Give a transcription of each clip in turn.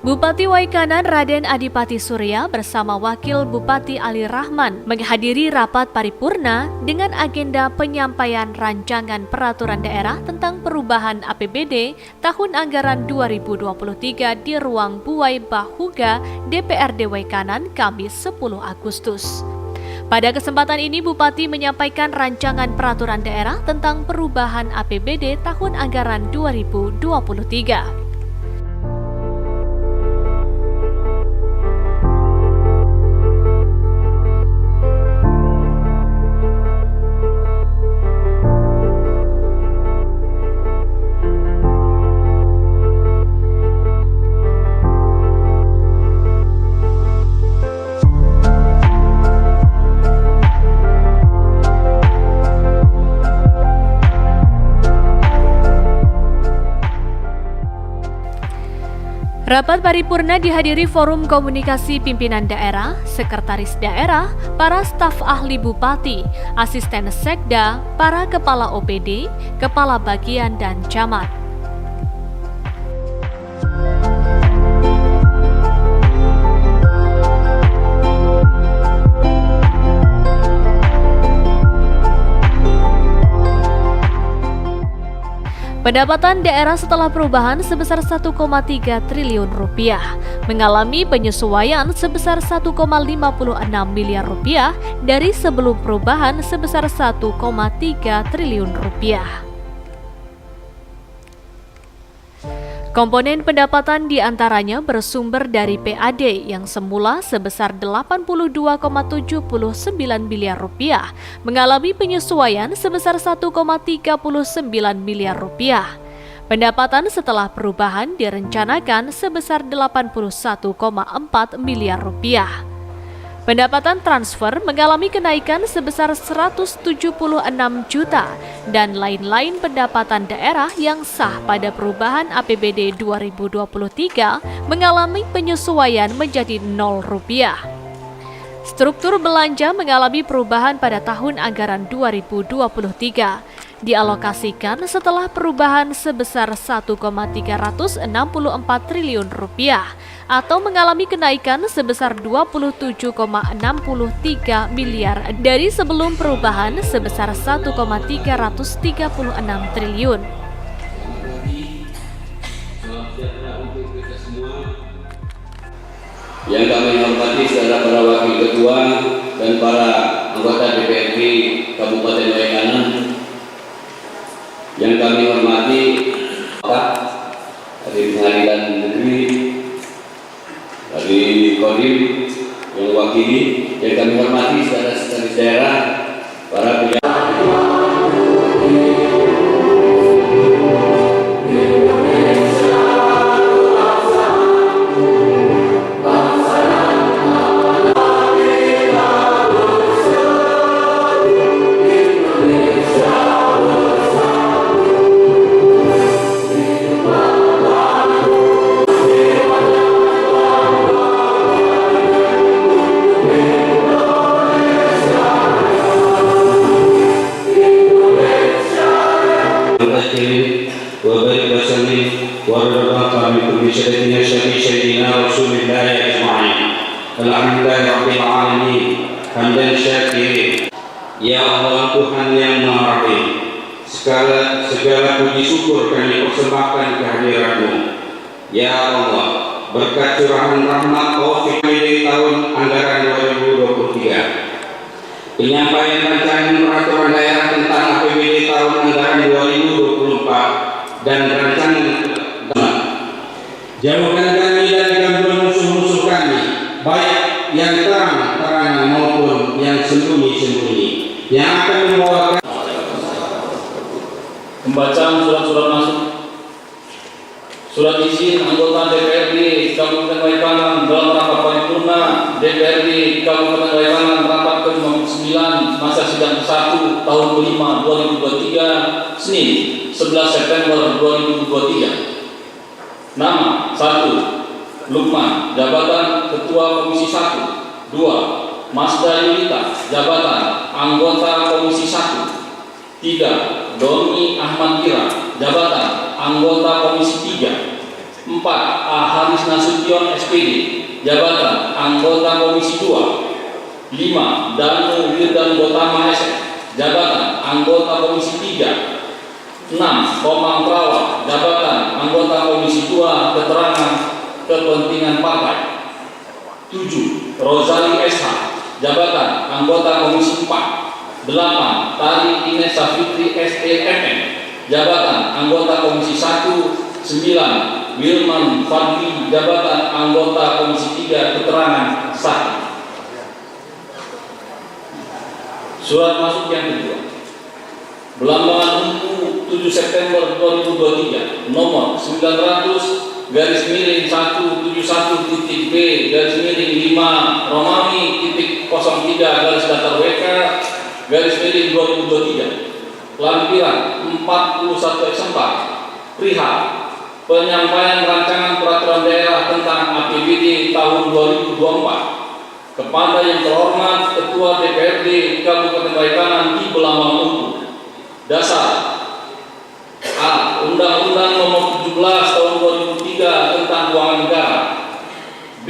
Bupati Waikanan Raden Adipati Surya bersama Wakil Bupati Ali Rahman menghadiri rapat paripurna dengan agenda penyampaian rancangan peraturan daerah tentang perubahan APBD tahun anggaran 2023 di ruang Buai Bahuga DPRD Waikanan Kamis 10 Agustus. Pada kesempatan ini, Bupati menyampaikan rancangan peraturan daerah tentang perubahan APBD tahun anggaran 2023. Rapat paripurna dihadiri Forum Komunikasi Pimpinan Daerah, Sekretaris Daerah, para staf ahli Bupati, asisten sekda, para kepala OPD, kepala bagian dan camat. Pendapatan daerah setelah perubahan sebesar 1,3 triliun rupiah, mengalami penyesuaian sebesar 1,56 miliar rupiah dari sebelum perubahan sebesar 1,3 triliun rupiah. Komponen pendapatan diantaranya bersumber dari PAD yang semula sebesar 82,79 miliar rupiah, mengalami penyesuaian sebesar 1,39 miliar rupiah. Pendapatan setelah perubahan direncanakan sebesar 81,4 miliar rupiah. Pendapatan transfer mengalami kenaikan sebesar 176 juta dan lain-lain pendapatan daerah yang sah pada perubahan APBD 2023 mengalami penyesuaian menjadi 0 rupiah. Struktur belanja mengalami perubahan pada tahun anggaran 2023, dialokasikan setelah perubahan sebesar 1,364 triliun rupiah atau mengalami kenaikan sebesar 27,63 miliar dari sebelum perubahan sebesar 1,336 triliun. Yang kami hormati saudara para wakil ketua dan para anggota DPRD Kabupaten Waikanan, yang kami hormati Pak dari Pengadilan Negeri, dari Kodim yang wakili, yang kami hormati saudara sekretaris daerah, para pejabat. Ya Allah Tuhan yang Maha Rahim, segala puji syukur kami persembahkan kehadiran-Mu. Ya Allah, berkat curahan rahmat taufik di tahun anggaran 2023, penyampaian rancangan peraturan daerah tentang APBD tahun anggaran 2024 dan rancangan jauhkan kami dari gangguan musuh-musuh kami, baik yang terang-terangan maupun yang sembunyi-sembunyi, yang akan membawa pembacaan surat-surat masuk. Surat izin anggota DPRD Kabupaten Waikanan dalam rapat paripurna DPRD Kabupaten Waikanan rapat ke-59 masa sidang 1 tahun ke-5 2023 Senin 11 September 2023. Nama 1. Lukman, jabatan Ketua Komisi 1. 2. Masda Yulita, jabatan Anggota Komisi 1. 3. Doni Ahmad Kira, jabatan Anggota Komisi 3. 4. A. Haris Nasution SPD, jabatan anggota Komisi 2. 5. Danu Wirdan Gotama SF, jabatan anggota Komisi 3. 6. Komang Trawa, jabatan anggota Komisi 2 Keterangan Kepentingan Partai. 7. Rozali SH, jabatan anggota Komisi 4. 8. Tari Ines Safitri SEMN, jabatan anggota Komisi 1. 9. Wilman Fadli, jabatan anggota Komisi 3 Keterangan sah. Surat masuk yang kedua. Belambangan Ungu 7 September 2023 nomor 900-171.B-5 Romawi.03/2023 lampiran 41 eksemplar perihal penyampaian rancangan peraturan daerah tentang APBD tahun 2024 kepada yang terhormat Ketua DPRD Kabupaten Baikanan di Belambangan Ungu. Dasar: A. Undang-Undang Nomor 17 Tahun 2003 tentang Keuangan Negara. B.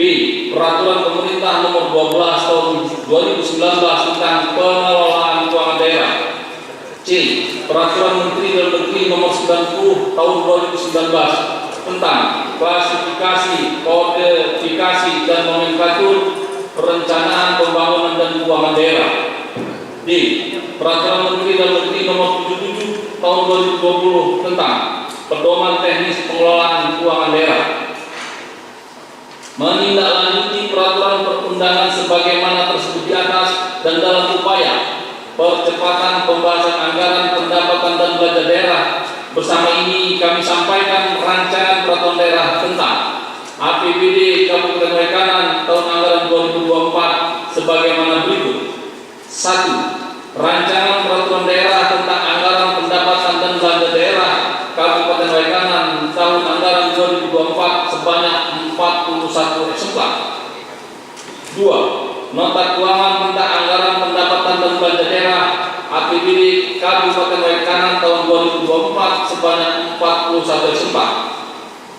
Peraturan Pemerintah Nomor 12 Tahun 2019 tentang Pengelolaan Keuangan Daerah. C. Peraturan Menteri Dalam Negeri Nomor 90 Tahun 2019 tentang klasifikasi, kodifikasi, dan nomenklatur perencanaan pembangunan dan keuangan daerah. D. Peraturan Menteri Dalam Negeri Nomor 77 Tahun 2020 tentang pedoman teknis pengelolaan keuangan daerah. Menindaklanjuti peraturan perundangan sebagaimana tersebut di atas dan dalam upaya percepatan pembahasan anggaran pendapatan dan belanja daerah. Bersama ini kami sampaikan rancangan peraturan daerah tentang APBD Kabupaten Baikanan tahun anggaran 2024 sebagaimana berikut. 1. Rancangan peraturan daerah tentang anggaran pendapatan dan belanja daerah Kabupaten Baikanan tahun anggaran 2024 sebanyak 41 eksemplar. 2. Nota keuangan tentang anggaran pendapatan dan belanja daerah APBD Kabupaten Baikanan tahun 2024 sebanyak 41 eksemplar.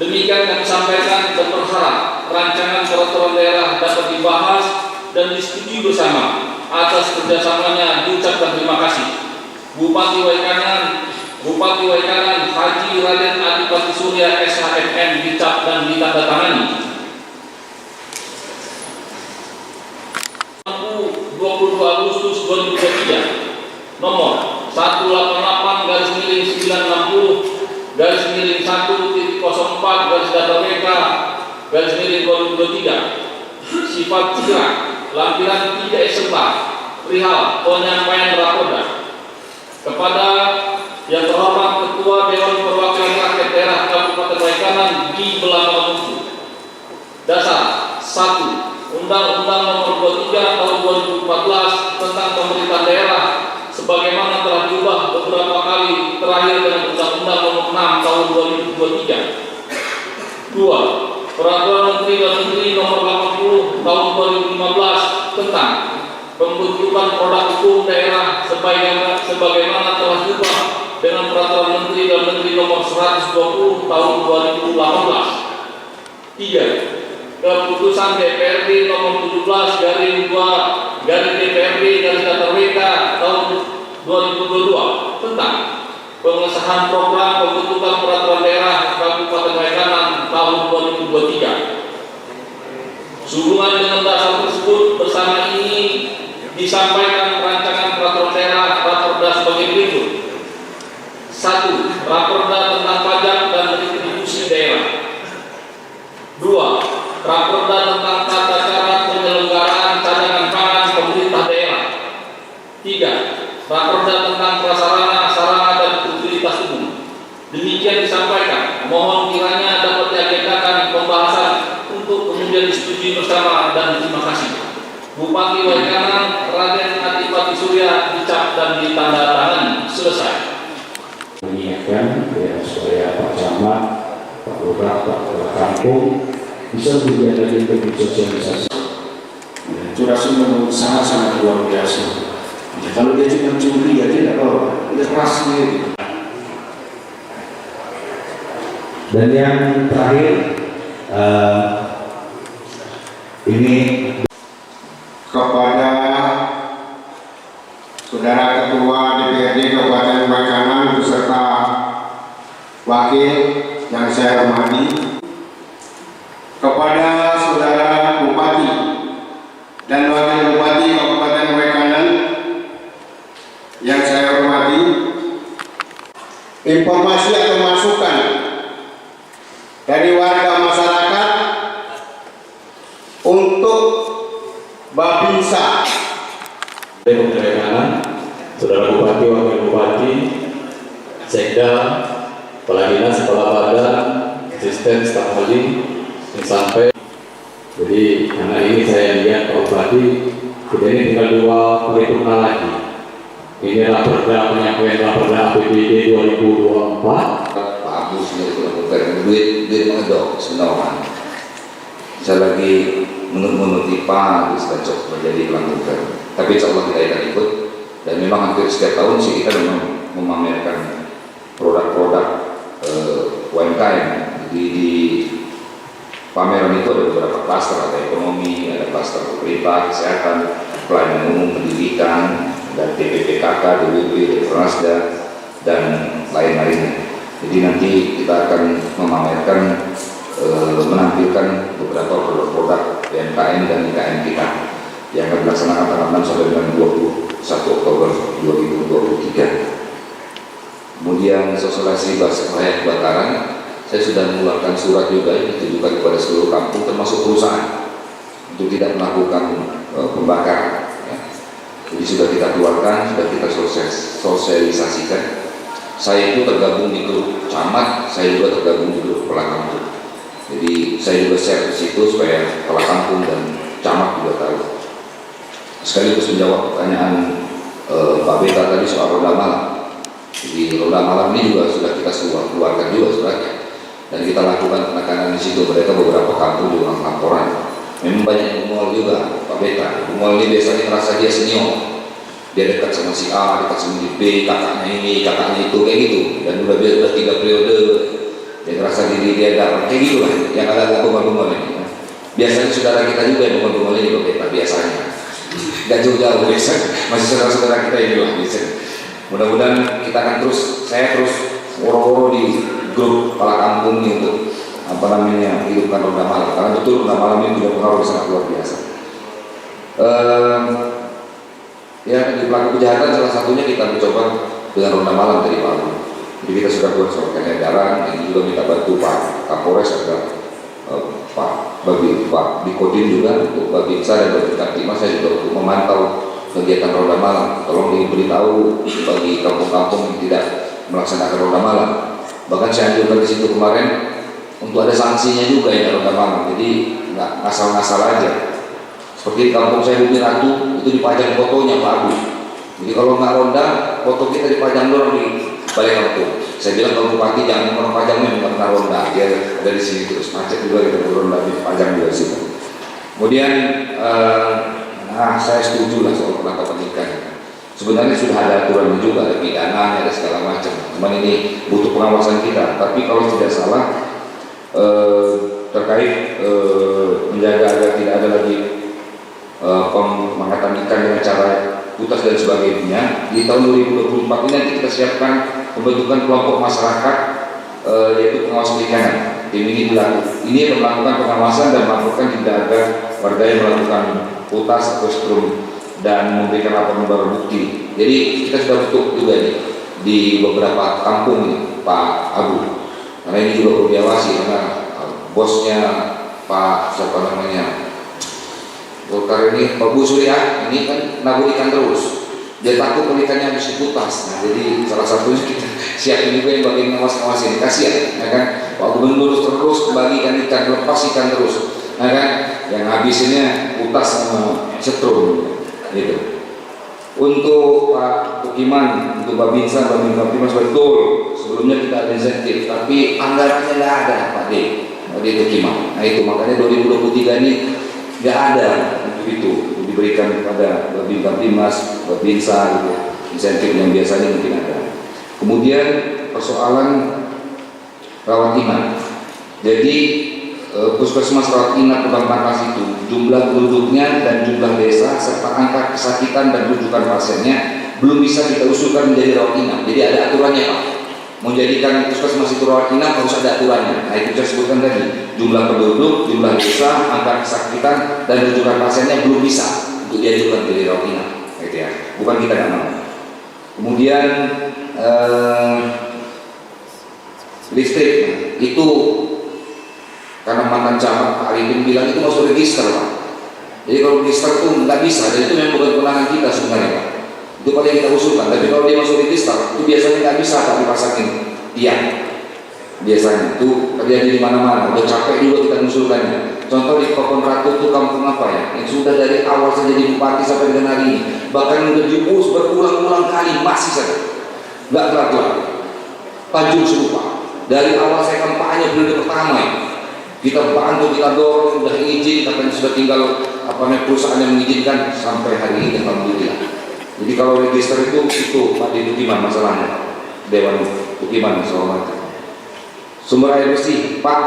Demikian kami sampaikan dan berharap rancangan peraturan daerah dapat dibahas dan disetujui bersama. Atas kerjasamanya diucapkan terima kasih. Bupati Baikanan Haji Raden Adipati Surya SHMM dicap dan ditandatangani. 22 Agustus 2023 nomor 188/960-1.04/2023 sifat segera lampiran 3 eksemplar perihal penyampaian raporda kepada yang terhormat Ketua Dewan Perwakilan Rakyat Daerah Kabupaten Baikanan di Belambangan Ungu. Dasar: 1. Undang-Undang Nomor 23 Tahun 2014 tentang Pemerintahan Daerah sebagaimana telah diubah beberapa kali terakhir dengan Undang-Undang Nomor 6 Tahun 2023. 2. Peraturan Menteri Dalam Negeri Nomor 80 Tahun 2015 tentang pembentukan produk hukum daerah sebagaimana telah diubah dengan Peraturan Menteri Dalam Negeri Nomor 120 Tahun 2018. 3. Keputusan DPRD Nomor 17/2/DPRD/WK Tahun 2022 tentang pengesahan program pembentukan peraturan daerah Kabupaten Baikanan tahun 2023. Sehubungan dengan dasar tersebut, bersama ini disampaikan rancangan peraturan daerah Raperda sebagai berikut. 1. Raperda tentang pajak dan retribusi daerah. 2. Raperda tentang tata cara penyelenggaraan cadangan pangan pemerintah daerah. 3. Raperda tentang prasarana, sarana, dan utilitas umum. Demikian disampaikan. Mohon kiranya dapat diagendakan pembahasan untuk kemudian disetujui bersama dan terima kasih. Bupati Baikanan Raden Adipati Surya dicap dan ditandatangani. Selesai. Mengingatkan ya, supaya Pak Camat, Pak Lurah, Pak Kepala Kampung bisa menjadi lebih sosialisasi. Itu rasanya memang sangat-sangat luar biasa. Ya, kalau dia cuma curi ya tidak apa-apa, udah keras gitu. Dan yang terakhir Ini kepada Saudara Ketua DPRD Kabupaten Bakanan beserta Wakil yang saya hormati, kepada Saudara Bupati dan Wakil Bupati Kabupaten Bakanan yang saya hormati, informasi atau masukan dari warga masyarakat untuk Babinsa. Kanan, Saudara Bupati, Wakil Bupati, Sekda, Kepala Dinas, Kepala Badan, Asisten, Staf ahli, yang sampai. Jadi karena ini saya lihat Pak Bupati, kita ini tinggal 2 paripurna lagi. Ini raperda penyampaian raperda APBD 2024. Pak Abu sudah dilakukan duit mengedok sebenarnya. Saya lagi menurut IPA bisa cocok menjadi lakukan. Tapi insya Allah kita akan ikut, dan memang hampir setiap tahun sih kita memang memamerkan produk-produk UMKM. Di pameran itu ada beberapa klaster, ada ekonomi, ada klaster pemerintah, kesehatan, pelayanan umum, pendidikan, dan TPPKK, DWP, Rasda, dan lain-lainnya. Jadi nanti kita akan memamerkan, menampilkan beberapa produk-produk UMKM dan IKM kita yang akan dilaksanakan tanggal 6 sampai dengan 21 Oktober 2023. Kemudian sosialisasi bahasa rakyat kebakaran, saya sudah mengeluarkan surat juga yang ditujukan kepada seluruh kampung termasuk perusahaan untuk tidak melakukan pembakaran. Ya. Jadi sudah kita keluarkan, sudah kita sosialisasikan. Saya itu tergabung di grup camat, saya juga tergabung di grup kepala kampung. Jadi saya juga share di situ supaya kepala kampung dan camat juga tahu. Sekaligus menjawab pertanyaan Pak Beta tadi soal ronda malam. Jadi ronda malam ini juga sudah kita keluarkan juga suratnya, dan kita lakukan penekanan di situ. Mereka beberapa kampung juga laporan. Memang banyak yang mual juga Pak Beta. Mual ini biasanya merasa dia senior, dia dekat sama si A, dekat sama si B, kakaknya ini, kakaknya itu, kayak gitu. Dan udah 3 periode, dia merasa diri dia dapat, kayak gitulah. Yang ada bunga-bunga ini. Biasanya saudara kita juga yang bunga-bunga ini Pak Beta biasanya. Gak jauh-jauh biasa, masih saudara-saudara kita ini lah biasa. Mudah-mudahan kita akan saya terus woro-woro di grup kepala kampung ini untuk hidupkan ronda malam, karena betul ronda malam ini punya pengaruh sangat luar biasa. Ya, di pelaku kejahatan salah satunya kita mencoba dengan ronda malam dari Palu. Jadi kita sudah buat surat edaran, ini juga minta bantu Pak Kapolres agar Pak Dikodin juga untuk Babinsa dan Babinsa Timah, saya juga untuk memantau kegiatan ronda malam. Tolong diberitahu bagi kampung-kampung yang tidak melaksanakan ronda malam. Bahkan saya anjurkan di situ kemarin untuk ada sanksinya juga ya ronda malam. Jadi nggak ngasal-ngasal aja. Seperti di kampung saya Bumi Ratu itu dipajang fotonya Pak Abu. Jadi kalau nggak ronda, foto kita dipajang doang di balai kampung. Saya bilang kalau bupati jangan orang pajangnya nggak pernah ronda, dia ada di sini terus macet juga kita ronda di pajang juga sini. Kemudian saya setuju lah soal penangkapan ikan. Sebenarnya sudah ada aturan juga, ada pidananya, ada segala macam. Cuman ini butuh pengawasan kita. Tapi kalau tidak salah terkait menjaga agar tidak ada lagi pemangkatan ikan dengan cara putas dan sebagainya, di tahun 2024 ini nanti kita siapkan pembentukan kelompok masyarakat yaitu pengawas perikanan. Tim ini akan melakukan pengawasan dan melakukan tindakan agar warga yang melakukan putas atau strum dan memberikan laporan barang bukti. Jadi kita sudah bentuk juga nih di beberapa kampung nih, Pak Abu. Karena ini juga perlu diawasi karena bosnya Pak siapa namanya Golkar ini, Pak Bu Surya ini kan nabur ikan terus. Dia takut kalau ikannya habis diputas. Nah, jadi salah satunya kita siapin juga yang bagian ngawas-ngawas ini, kasihan, ya kan? Pak Gubernur terus membagikan ikan, lepas ikan terus, ya kan? Yang habisnya putas sama setrum, gitu. Untuk Pak Tukiman, untuk Babinsa, Babinsa betul. Sebelumnya kita ada insentif, tapi anggarannya nggak ada, Pak D. Pak D Tukiman. Nah itu makanya 2023 ini nggak ada untuk itu diberikan kepada Babinsa Timas, Babinsa gitu, insentif yang biasanya mungkin ada. Kemudian persoalan rawat inap. Jadi puskesmas rawat inap Lebak Markas itu, jumlah penduduknya dan jumlah desa serta angka kesakitan dan rujukan pasiennya belum bisa kita usulkan menjadi rawat inap. Jadi ada aturannya Pak. Menjadikan puskesmas itu rawat inap harus ada aturannya. Nah itu saya sebutkan tadi, jumlah penduduk, jumlah desa, angka kesakitan dan rujukan pasiennya belum bisa untuk diajukan menjadi rawat inap. Gitu ya. Bukan kita nggak mau. Kemudian listrik itu karena mantan camat Pak Arifin bilang itu masuk register Pak. Jadi kalau register itu nggak bisa, dan itu memang bukan kewenangan kita sebenarnya Pak. Itu paling kita usulkan. Tapi kalau dia masuk register itu biasanya nggak bisa Pak dipasangin tiang. Biasanya itu terjadi di mana-mana. Udah capek juga kita mengusulkannya. Contoh di Pokon Ratu itu kampung apa ya? Yang sudah dari awal saya jadi bupati sampai dengan hari ini, bahkan udah diurus berulang-ulang kali masih saja nggak kelar-kelar. Tanjung Serupa. Dari awal saya kampanye periode pertama ya. Kita bantu, kita dorong, sudah izin, katanya sudah tinggal perusahaan yang mengizinkan sampai hari ini alhamdulillah. Jadi kalau register itu Pak di Tukiman masalahnya, Dewan Tukiman masalahnya. Sumber air bersih, Pak,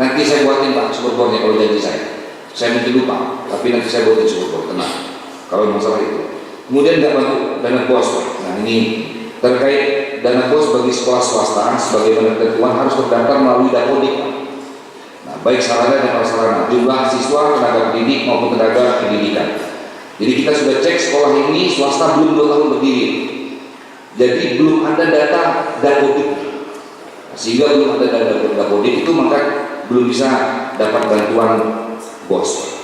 nanti saya buatin Pak sumber bornya kalau janji saya. Saya mungkin lupa, tapi nanti saya buatin sumber bor, tenang. Kalau masalah itu. Kemudian nggak bantu dana bos Pak. Nah ini terkait dana bos bagi sekolah swasta, sebagaimana ketentuan harus terdaftar melalui Dapodik Pak. Baik sarana dan prasarana, jumlah siswa, tenaga pendidik maupun tenaga pendidikan. Jadi kita sudah cek sekolah ini swasta belum 2 tahun berdiri. Jadi belum ada data Dapodik. Sehingga belum ada data Dapodik itu maka belum bisa dapat bantuan BOS.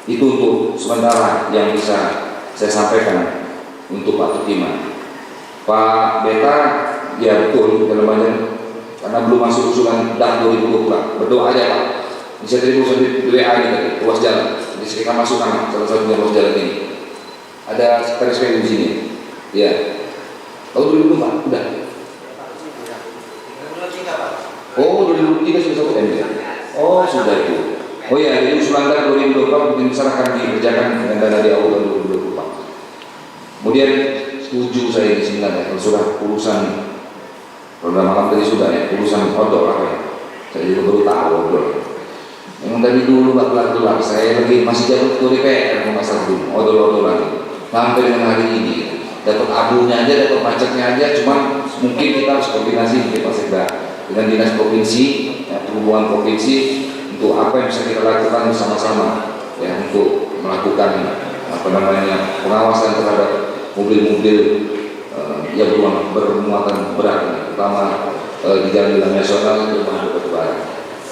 Itu untuk sementara yang bisa saya sampaikan untuk Pak Tukiman. Pak Beta, ya betul dalam banyak karena belum masuk usulan DAP 2020. Berdoa aja Pak. Bisa terima usul di WA ini tadi, ruas jalan. Jadi kita masukkan salah satunya ruas jalan ini. Ada sekretaris PU di sini. Ya. Tahun 2004 udah. Oh 2003 sudah 1 M ya. Oh sudah itu. Oh ya, jadi usulan DAP 2024 mungkin besar akan dikerjakan dengan dana di awal tahun 2024. Kemudian setuju saya di sini kalau sudah urusan program malam tadi sudah ya, urusan odol apa ya? Saya juga baru tahu odol. Yang dari dulu gelap-gelap saya lagi masih jauh ketua DPR masalah dulu odol-odol lagi. Sampai dengan hari ini dapat abunya aja, dapat macetnya aja. Cuman mungkin kita harus koordinasi mungkin Pak Sekda dengan dinas provinsi, ya, perhubungan provinsi untuk apa yang bisa kita lakukan bersama-sama ya untuk melakukan pengawasan terhadap mobil-mobil yang bermuatan berat, terutama di jalan-jalan nasional itu masuk ke barat.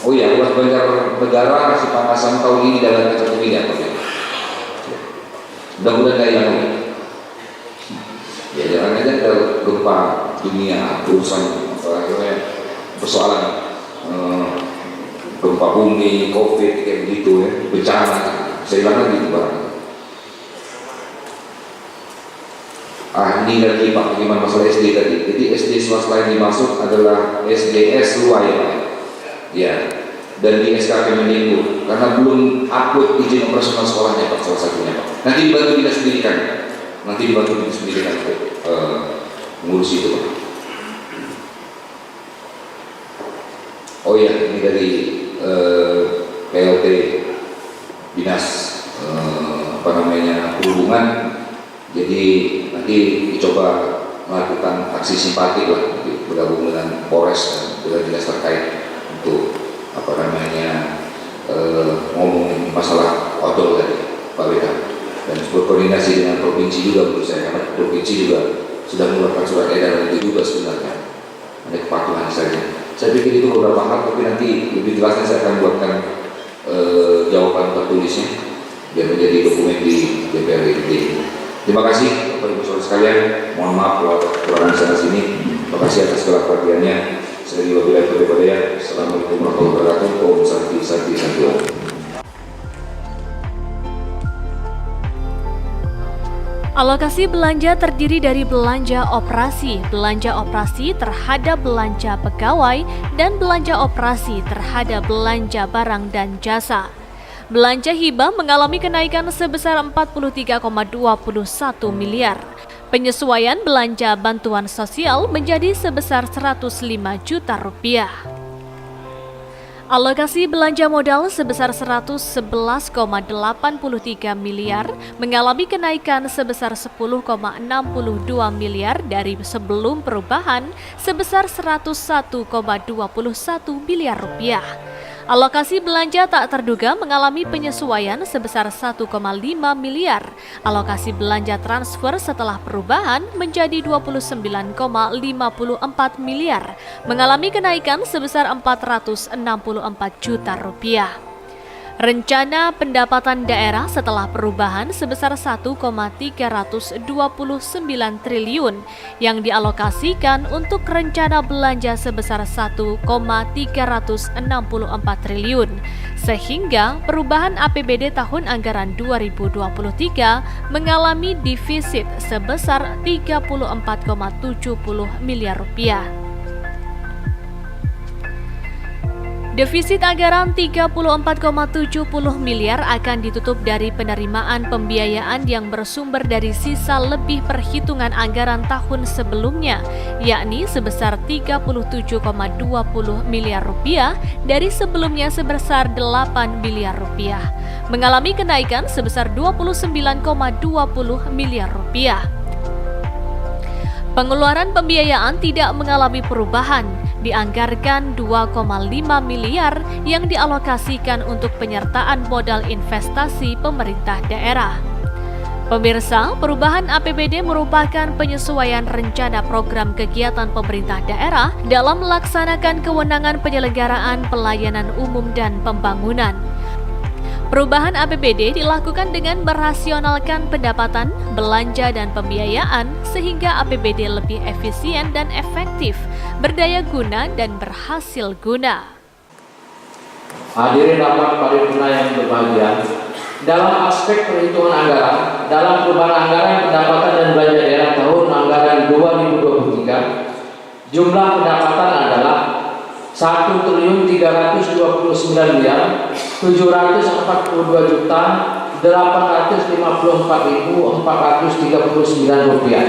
Oh iya, ruas Banjarnegara masih panasan tahun ini dalam 1 miliar. Mudah-mudahan tidak hilang. Ya jangan aja ada gempa dunia, urusan persoalan gempa bumi, COVID kayak begitu ya, bencana, saya bilang lagi barang. Ini lagi Pak, bagaimana masalah SD tadi. Jadi SD swasta yang dimaksud adalah SDS luar ya Pak. Ya. Dan di SK Kemendikbud karena belum upload izin operasional sekolahnya Pak, salah satunya Pak. Nanti dibantu dinas pendidikan. Nanti dibantu dinas pendidikan untuk mengurus itu Pak. Oh ya, ini dari PLT Dinas Perhubungan. Jadi nanti dicoba melakukan aksi simpati lah, bergabung dengan Polres dan dengan dinas terkait untuk ngomongin masalah odol tadi Pak Beda, dan berkoordinasi dengan provinsi juga menurut saya, karena provinsi juga sudah mengeluarkan surat edaran itu juga sebenarnya ada kepatuhan saja. Saya pikir itu beberapa hal, tapi nanti lebih jelasnya saya akan buatkan jawaban tertulisnya biar menjadi dokumen di DPRD ini. Terima kasih Bapak Ibu Saudara sekalian. Mohon maaf kalau kekurangan sana sini. Terima kasih atas segala perhatiannya. Saya wabillahi taufiq wal hidayah. Assalamualaikum warahmatullahi wabarakatuh. Om Santi Santi Santi Om. Alokasi belanja terdiri dari belanja operasi terhadap belanja pegawai, dan belanja operasi terhadap belanja barang dan jasa. Belanja hibah mengalami kenaikan sebesar 43,21 miliar. Penyesuaian belanja bantuan sosial menjadi sebesar 105 juta rupiah. Alokasi belanja modal sebesar 111,83 miliar mengalami kenaikan sebesar 10,62 miliar dari sebelum perubahan sebesar 101,21 miliar rupiah. Alokasi belanja tak terduga mengalami penyesuaian sebesar 1,5 miliar. Alokasi belanja transfer setelah perubahan menjadi 29,54 miliar, mengalami kenaikan sebesar 464 juta rupiah. Rencana pendapatan daerah setelah perubahan sebesar 1,329 triliun yang dialokasikan untuk rencana belanja sebesar 1,364 triliun, sehingga perubahan APBD tahun anggaran 2023 mengalami defisit sebesar 34,70 miliar rupiah. Defisit anggaran 34,70 miliar akan ditutup dari penerimaan pembiayaan yang bersumber dari sisa lebih perhitungan anggaran tahun sebelumnya, yakni sebesar 37,20 miliar rupiah dari sebelumnya sebesar 8 miliar rupiah, mengalami kenaikan sebesar 29,20 miliar rupiah. Pengeluaran pembiayaan tidak mengalami perubahan, dianggarkan 2,5 miliar yang dialokasikan untuk penyertaan modal investasi pemerintah daerah. Pemirsa, perubahan APBD merupakan penyesuaian rencana program kegiatan pemerintah daerah dalam melaksanakan kewenangan penyelenggaraan pelayanan umum dan pembangunan. Perubahan APBD dilakukan dengan merasionalkan pendapatan, belanja, dan pembiayaan sehingga APBD lebih efisien dan efektif, berdaya guna, dan berhasil guna. Hadirin rapat paripurna yang berbahagia, dalam aspek perhitungan anggaran, dalam perubahan anggaran pendapatan dan belanja daerah tahun anggaran 2023, jumlah pendapatan adalah 1.322.854.439 rupiah.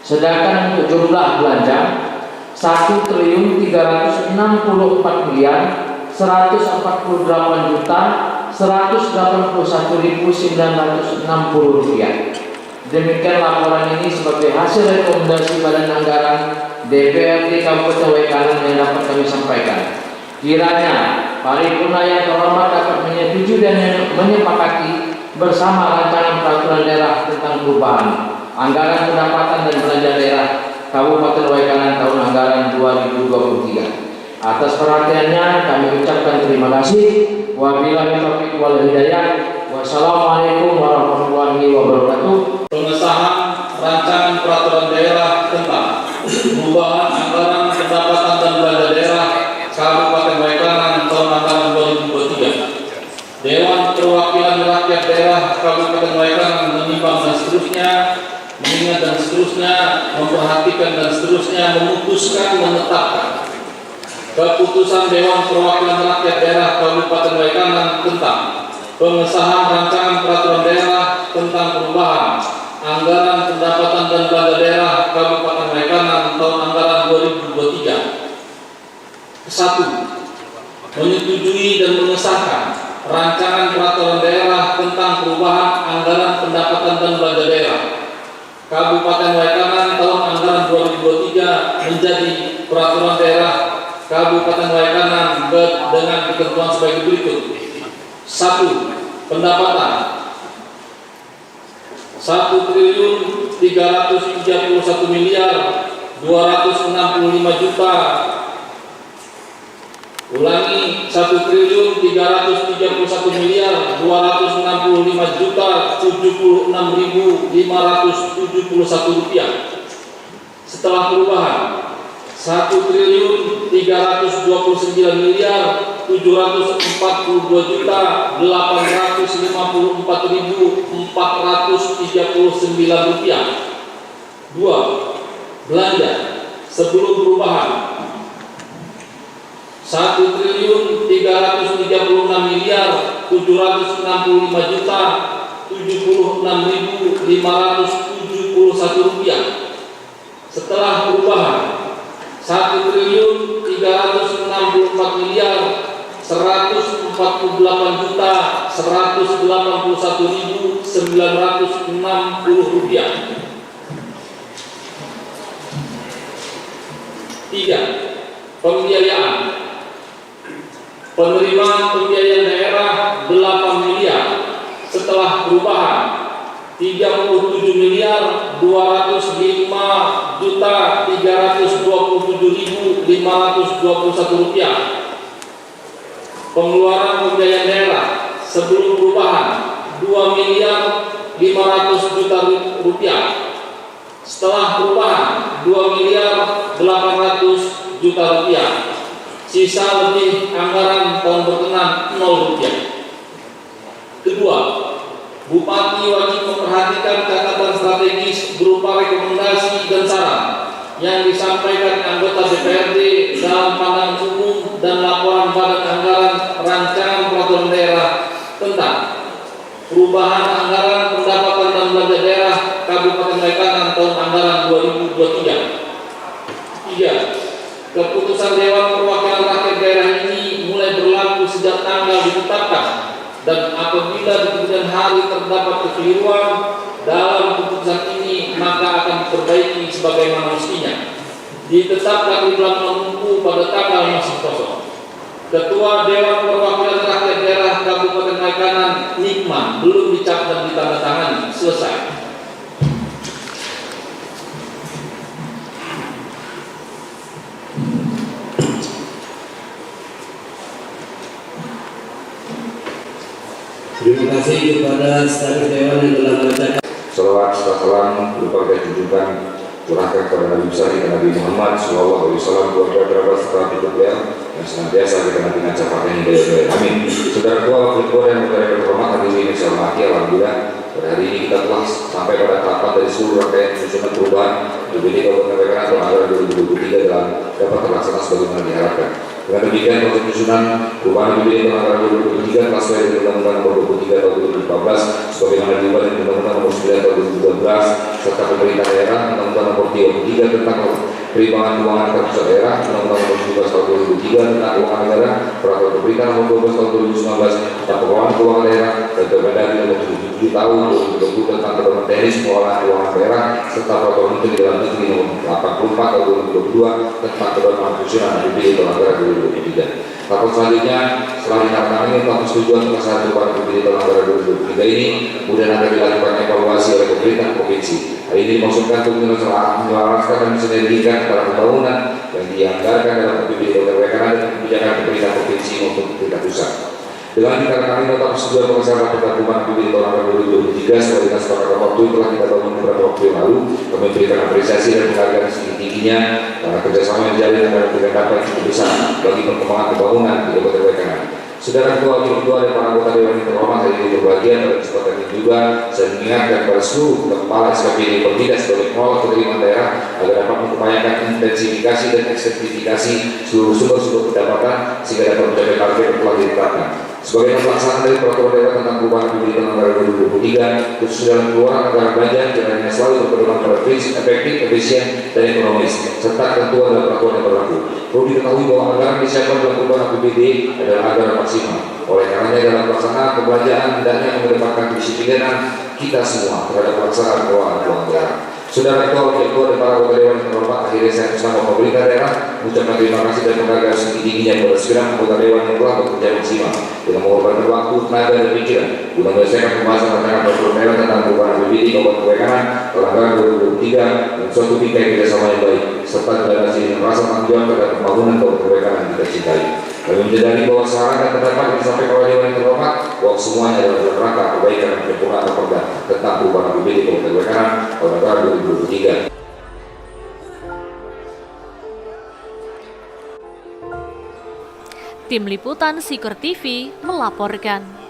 Sedangkan untuk jumlah belanja 1.348.181.960 rupiah. Demikian laporan ini sebagai hasil rekomendasi Badan Anggaran DPRD Kabupaten Waikanan yang dapat kami sampaikan. Kiranya paripurna yang terhormat dapat menyetujui dan menyepakati bersama rancangan peraturan daerah tentang perubahan anggaran pendapatan dan belanja daerah Kabupaten Waikanan tahun anggaran 2023. Atas perhatiannya kami ucapkan terima kasih. Wabillahi taufiq wal hidayah. Wassalamualaikum warahmatullahi wabarakatuh. Pengesahan rancangan peraturan daerah tentang perubahan anggaran pendapatan dan belanja daerah Kabupaten Waikanan tahun anggaran 2023. Dewan Perwakilan Rakyat Daerah Kabupaten Waikanan menimbang dan seterusnya, mengingat dan seterusnya, memperhatikan dan seterusnya, memutuskan menetapkan keputusan Dewan Perwakilan Rakyat Daerah Kabupaten Waikanan tentang pengesahan rancangan peraturan daerah tentang perubahan anggaran pendapatan dan belanja daerah Kabupaten Waikanan tahun anggaran 2023. 1. Menyetujui dan mengesahkan rancangan peraturan daerah tentang perubahan anggaran pendapatan dan belanja daerah Kabupaten Waikanan tahun anggaran 2023 menjadi peraturan daerah Kabupaten Waikanan dengan ketentuan sebagai berikut. 1. Pendapatan 1.331.265 juta. Ulangi, 1.331.265 juta 76.571 rupiah. Setelah perubahan 1.329.742 juta 854.439 rupiah. 2. Belanja sebelum perubahan 1.336.765 juta 76.571 rupiah. Setelah perubahan 1.364.741 Rp148.181.960. 3. Pembiayaan. Penerimaan pembiayaan daerah 8 miliar setelah perubahan 37.205.327.521 rupiah. Pengeluaran pembiayaan daerah sebelum perubahan 2.500.000.000 rupiah. Setelah perubahan 2.800.000.000 rupiah. Sisa lebih anggaran tahun berkenan 0 rupiah. Kedua, Bupati wajib memperhatikan catatan strategis berupa rekomendasi dan saran yang disampaikan anggota DPRD dalam pandangan umum dan laporan Badan Anggaran Rancangan Peraturan Daerah tentang perubahan anggaran pendapatan dan belanja daerah Kabupaten Waikanan tahun anggaran 2023. 3. Keputusan Dewan Perwakilan Rakyat Daerah ini mulai berlaku sejak tanggal ditetapkan, dan apabila di kemudian hari terdapat kekeliruan dalam keputusan ini, maka akan diperbaiki sebagaimana mestinya. Ditetapkan di dalam menunggu pada tanggal masih kosong. Ketua Dewan Perwakilan Rakyat Daerah Kabupaten Waikanan Nikman belum dicap dan ditandatangani. Selesai. Terima kasih kepada staf Dewan yang telah membacakan. Salawat serta salam berupa kita junjungan curahkan kepada Nabi besar kita Nabi Muhammad Sallallahu Alaihi Wasallam, keluarga kerabat serta pengikut beliau yang senantiasa kita nantikan capaian hidayah. Amin. Saudara tua, ketua dan saudara terhormat hadirin yang saya hormati, alhamdulillah pada hari ini kita telah sampai pada tahapan dari seluruh rangkaian penyusunan perubahan APBD Kabupaten Waikanan tahun anggaran 2023 dalam dapat terlaksana sebagaimana diharapkan. Dengan demikian, proses penyusunan perubahan APBD tahun anggaran 2023 telah sesuai dengan Undang-Undang Nomor 23 Tahun 2014 sebagaimana diubah dengan Undang-Undang Nomor 9 Tahun 2012 serta Pemerintah Daerah, Undang-Undang Nomor 33 tentang Perimbangan Keuangan Antar Pusat Daerah, Undang-Undang Nomor 17 Tahun 2003 tentang Keuangan Negara, Peraturan Pemerintah Nomor 12 Tahun 2019 tentang Pengelolaan Keuangan Daerah, dan Permendagri Nomor 77 Tahun 2020 tentang Pedoman Teknis Pengelolaan Keuangan Daerah, serta Peraturan Menteri Dalam Negeri Nomor 84 Tahun 2022 tentang Pedoman Penyusunan APBD tahun anggaran 2023. Tahap selanjutnya, setelah ditandatangani tentang persetujuan pelaksanaan perubahan APBD tahun anggaran 2023 ini, kemudian akan dilakukan evaluasi oleh pemerintah provinsi. Hal ini dimaksudkan untuk menyelaraskan dan mensinergikan antara pembangunan yang dianggarkan dalam APBD Kabupaten Waikanan dan kebijakan pemerintah provinsi maupun pemerintah pusat. Dengan ditandatangani nota persetujuan pelaksanaan perubahan APBD tahun anggaran 2023 sesuai dengan sepakatan waktu telah kita bangun beberapa waktu yang lalu, kami memberikan apresiasi dan penghargaan setinggi-tingginya karena kerjasama yang dijalin akan memberikan dampak yang cukup besar bagi perkembangan pembangunan di Kabupaten Waikanan. Saudara ketua, wakil ketua, dan para anggota Dewan yang terhormat hari ini berbahagia pada kesempatan ini juga saya mengingatkan kepada seluruh kepala SKPD Permidas sebagai pengelola penerimaan daerah agar dapat mengupayakan intensifikasi dan ekstensifikasi seluruh sumber-sumber pendapatan sehingga dapat mencapai target yang telah ditetapkan. Sebagai pelaksanaan dari peraturan daerah tentang perubahan APBD tahun anggaran 2023, khusus dalam pengeluaran anggaran belanja jalannya selalu berpedoman pada prinsip efektif, efisien, dan ekonomis, serta ketentuan dalam peraturan yang berlaku. Perlu diketahui bahwa anggaran disiapkan dalam perubahan APBD adalah anggaran maksimal. Oleh karenanya dalam pelaksanaan pembelanjaan hendaknya mengedepankan kedisiplinan kita semua terhadap pelaksanaan keuangan daerah. Saudara ketua, wakil ketua, dan para anggota Dewan yang terhormat, akhirnya saya bersama pemerintah daerah mengucapkan terima kasih dan penghargaan setinggi-tingginya kepada segenap anggota Dewan yang telah bekerja maksimal dengan mengorbankan waktu, tenaga, dan pikiran guna menyelesaikan pembahasan rancangan peraturan daerah tentang perubahan APBD Kabupaten Waikanan tahun anggaran 2023 dengan suatu bingkai kerjasama yang baik serta deklarasi dengan rasa tanggung jawab terhadap pembangunan Kabupaten Waikanan kita cintai. Kami menyadari bahwa saran dan pendapat yang disampaikan oleh Dewan yang terhormat bahwa semuanya adalah dalam rangka perbaikan dan penyempurnaan perda tentang perubahan APBD Kabupaten Waikanan tahun anggaran 2023. Tim Liputan Sikur TV melaporkan.